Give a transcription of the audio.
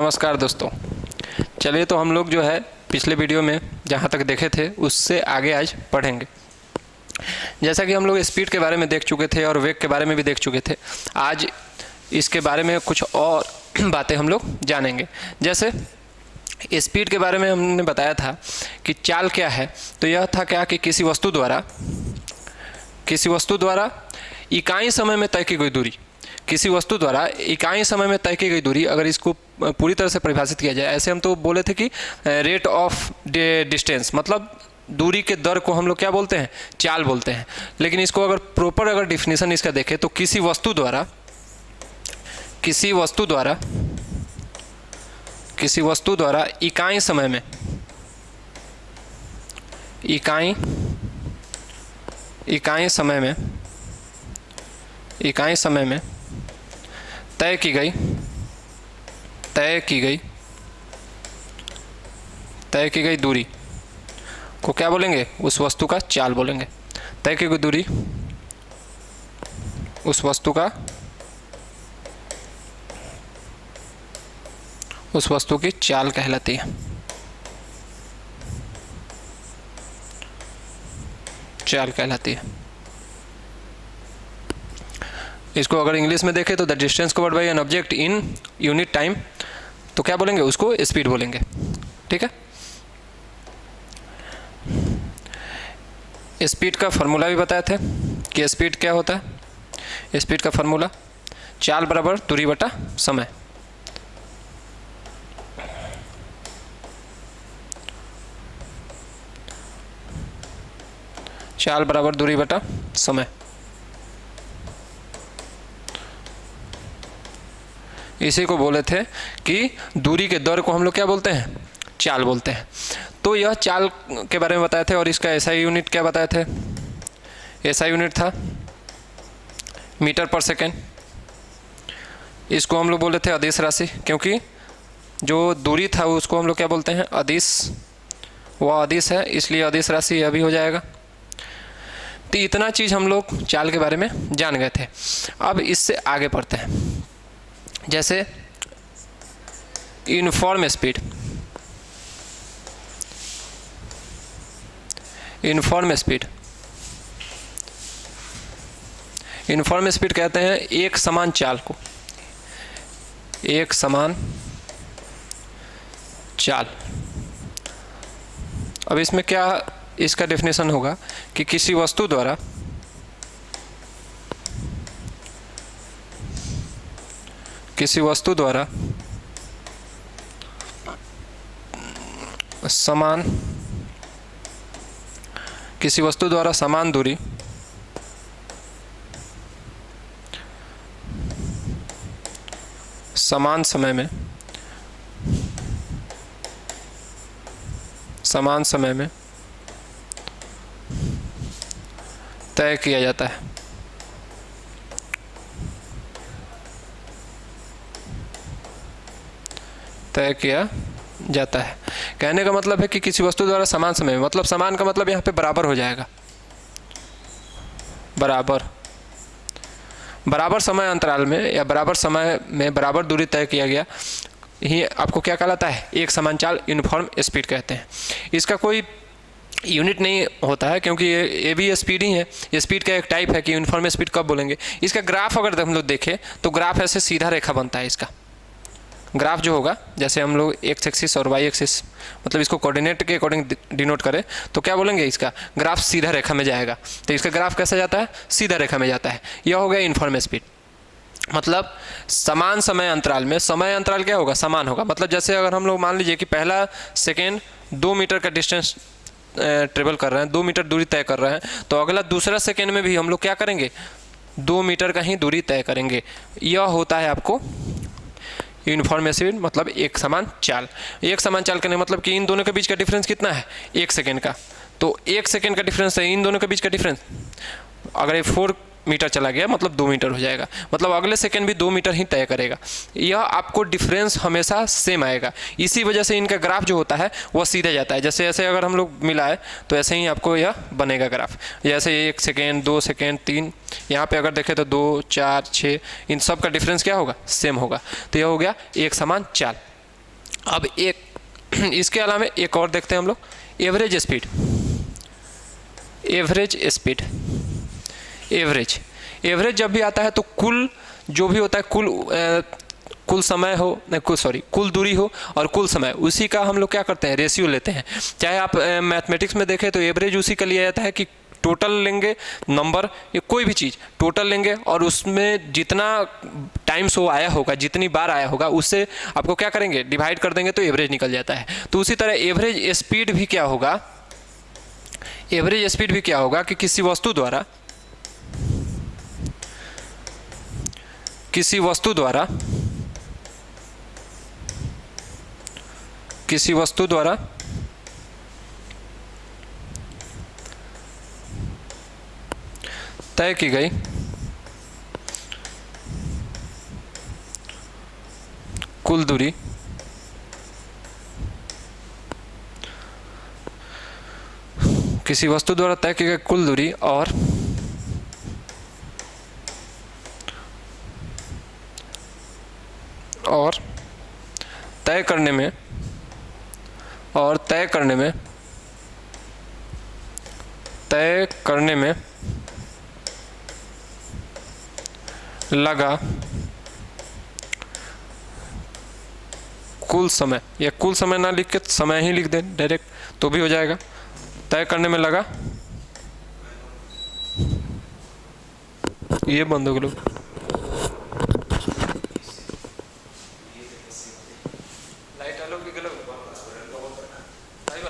नमस्कार दोस्तों। चलिए तो हम लोग जो है पिछले वीडियो में जहाँ तक देखे थे उससे आगे आज पढ़ेंगे। जैसा कि हम लोग स्पीड के बारे में देख चुके थे और वेग के बारे में भी देख चुके थे, आज इसके बारे में कुछ और बातें हम लोग जानेंगे। जैसे स्पीड के बारे में हमने बताया था कि चाल क्या है, तो यह था क्या कि किसी वस्तु द्वारा इकाई समय में तय की गई दूरी, किसी वस्तु द्वारा इकाई समय में तय की गई दूरी, अगर इसको पूरी तरह से परिभाषित किया जाए, ऐसे हम तो बोले थे कि रेट ऑफ डिस्टेंस, मतलब दूरी के दर को हम लोग क्या बोलते हैं, चाल बोलते हैं। लेकिन इसको अगर प्रॉपर अगर डिफिनीशन इसका देखें तो किसी वस्तु द्वारा इकाई समय में तय की गई दूरी को क्या बोलेंगे, उस वस्तु का चाल बोलेंगे। तय की गई दूरी उस वस्तु की चाल कहलाती है। इसको अगर इंग्लिश में देखें तो the distance covered by an object in unit time, तो क्या बोलेंगे, उसको स्पीड बोलेंगे। ठीक है। स्पीड का फॉर्मूला भी बताए थे कि स्पीड क्या होता है। स्पीड का फॉर्मूला चाल बराबर दूरी बटा समय। चाल बराबर दूरी बटा समय। इसी को बोले थे कि दूरी के दर को हम लोग क्या बोलते हैं, चाल बोलते हैं। तो यह चाल के बारे में बताए थे और इसका एसआई यूनिट क्या बताए थे। एसआई यूनिट था मीटर पर सेकेंड। इसको हम लोग बोले थे अदिश राशि, क्योंकि जो दूरी था उसको हम लोग क्या बोलते हैं, अदिश। वह अदिश है, इसलिए अदिश राशि यह भी हो जाएगा। तो इतना चीज़ हम लोग चाल के बारे में जान गए थे। अब इससे आगे बढ़ते हैं। जैसे यूनिफॉर्म स्पीड कहते हैं एक समान चाल को, अब इसमें क्या इसका डेफिनेशन होगा कि किसी वस्तु द्वारा समान दूरी समान समय में तय किया जाता है। कहने का मतलब है कि किसी वस्तु द्वारा समान समय में, मतलब समान का मतलब यहाँ पे बराबर हो जाएगा। बराबर समय अंतराल में या बराबर समय में बराबर दूरी तय किया गया ही आपको क्या कहलाता है, एक समान चाल, यूनिफॉर्म स्पीड कहते हैं। इसका कोई यूनिट नहीं होता है, क्योंकि ये भी स्पीड ही है। ये स्पीड का एक टाइप है कि यूनिफॉर्म स्पीड कब बोलेंगे। इसका ग्राफ अगर हम लोग देखें तो ग्राफ ऐसे सीधा रेखा बनता है। इसका ग्राफ जो होगा, जैसे हम लोग एक्स एक्सिस और वाई एक्सिस, मतलब इसको कोऑर्डिनेट के अकॉर्डिंग डिनोट करें तो क्या बोलेंगे, इसका ग्राफ सीधा रेखा में जाएगा। तो इसका ग्राफ कैसा जाता है, सीधा रेखा में जाता है। यह हो गया यूनिफॉर्म स्पीड। मतलब समान समय अंतराल में, समय अंतराल क्या होगा, समान होगा। मतलब जैसे अगर हम लोग मान लीजिए कि पहला सेकेंड 2 मीटर का डिस्टेंस ट्रेवल कर रहे हैं, 2 मीटर दूरी तय कर रहे हैं, तो अगला दूसरा सेकेंड में भी हम लोग क्या करेंगे, 2 मीटर का ही दूरी तय करेंगे। यह होता है आपको यूनिफॉर्म स्पीड, मतलब एक समान चाल। एक समान चाल करने मतलब कि इन दोनों के बीच का डिफरेंस कितना है, 1 सेकेंड का। तो 1 सेकेंड का डिफरेंस है इन दोनों के बीच का डिफरेंस। अगर ये 4 मीटर चला गया मतलब 2 मीटर हो जाएगा, मतलब अगले सेकंड भी 2 मीटर ही तय करेगा। यह आपको डिफरेंस हमेशा सेम आएगा। इसी वजह से इनका ग्राफ जो होता है वह सीधा जाता है। जैसे ऐसे अगर हम लोग मिलाए तो ऐसे ही आपको यह बनेगा ग्राफ। जैसे 1 सेकेंड 2 सेकेंड 3, यहाँ पे अगर देखें तो 2 4 6, इन सब का डिफरेंस क्या होगा, सेम होगा। तो यह हो गया एक समान चाल। अब एक इसके अलावा एक और देखते हैं हम लोग, average speed. Average speed, average जब भी आता है तो कुल जो भी होता है, कुल समय हो, नहीं कुल दूरी हो और कुल समय, उसी का हम लोग क्या करते हैं, रेशियो लेते हैं। चाहे आप मैथमेटिक्स में देखें तो एवरेज उसी का लिया जाता है कि टोटल लेंगे नंबर या कोई भी चीज़ टोटल लेंगे और उसमें जितना टाइम्स वो आया होगा, जितनी बार आया होगा, उससे आपको क्या करेंगे, डिवाइड कर देंगे तो एवरेज निकल जाता है। तो उसी तरह एवरेज स्पीड भी क्या होगा, एवरेज स्पीड भी क्या होगा कि किसी वस्तु द्वारा तय की गई कुल दूरी किसी वस्तु द्वारा तय की गई कुल दूरी और तय करने में लगा कुल समय, या कुल समय ना लिख के समय ही लिख दें डायरेक्ट तो भी हो जाएगा। तय करने में लगा, ये बंद हो गया लोग।